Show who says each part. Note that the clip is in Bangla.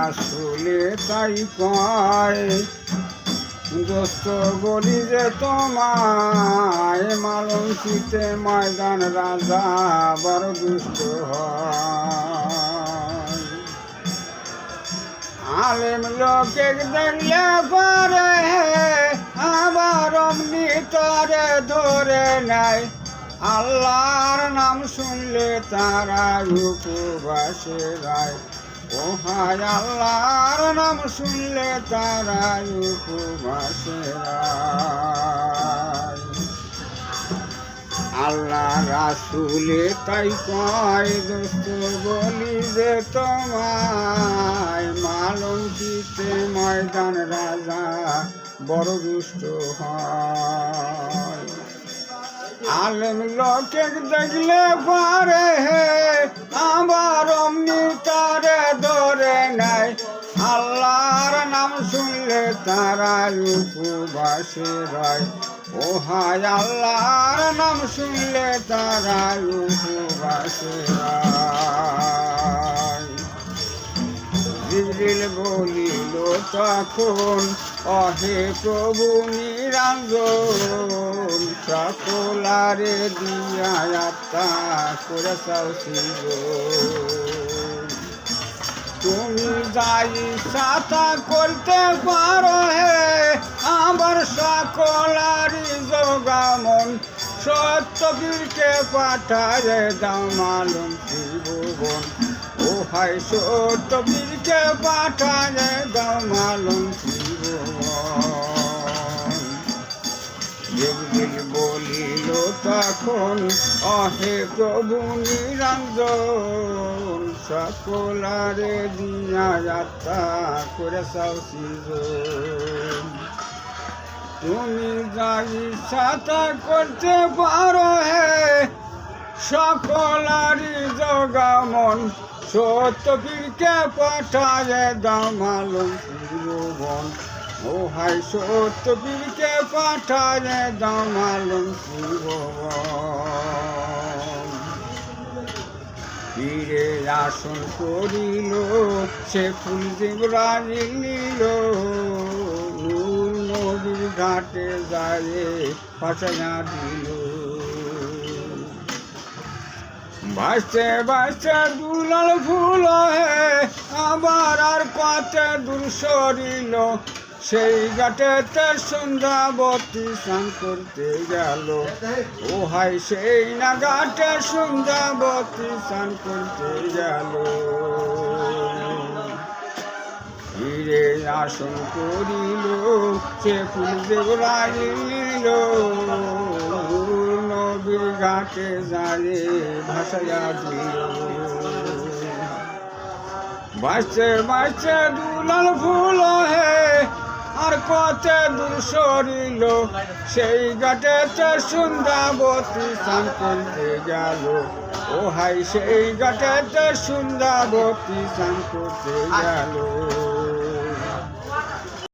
Speaker 1: রাসূলে তাই কয় দোস্ত বলি যে তোমায় মালঞ্চিতে ময়দান রাজা বড় দুষ্ট হয়। আলেম লোকে দেখলে পারে আবার অমনি তরে ধরে নেয়, আল্লাহর নাম শুনলে তারা উপবাসে যায়। ও হায় আল্লাহর নাম শুনলে তারা উপবাসে যায়। আল্লাহ রাসূলে তাই কয় দোস্ত বলি যে তোমায় মালঞ্চিতে ময়দান রাজা বড় দুষ্ট হয়। আলেম লোকে দেখলে পারে আবার অমনি তারে ধরে নেয়, আল্লাহর নাম শুনলে তারা উপবাসে রয়। ও হায় আল্লাহর নাম শুনলে তারা উপবাসে রয়। জিবরিল বলিল তখন অহে প্রভু নিরঞ্জন, সকলারে দিয়া আত্মা করে তুমি যাই সাথা করতে পারো হে আমার সকলারি জগামন, সত্যবীরকে পাঠায় দাও মালুম ত্রিভুবন। ও হাই সত্যবীরকে পাঠায় দাও মালুম ত্রিভুবন। জিবরিল বলিল তখন অহে প্রভু নিরঞ্জন, সকলারে দিয়া যাত্রা করে সৃজন। তুমি যাই সাথা করতে পারো হে সকলারি জগামন, সত্যবীরকে পাঠায় দাও মালুম ত্রিভুবন। ও হাই সত্যবীরকে পাঠায় দাও মালুম ত্রিভুবন। পীরে আসন করিল সে ফুল জিবরাইল নিল, নূর নবীর ঘাটে যায় ফাঁসাইয়া দিল। ভাসতে ভাসতে দুলাল ফুল হে আবার আর কত দূর সরিল, সেই ঘাটেতে সন্ধ্যাবতী স্নান করতে গেল। ও হাই সেই না ঘাটে সন্ধ্যাবতী স্নান করতে গেল। ফিরে আসন করিল সে ফুল জিবরাইল নিল, নবীর ঘাটে যায় ভাসাইয়া দিল। বাঁচতে বাঁচতে দুলাল ফুল হে আর কত দূর সরিল, সেই ঘাটেতে সন্ধ্যাবতী স্নান করতে গেল। ও হাই সেই ঘাটেতে সন্ধ্যাবতী স্নান করতে গেল।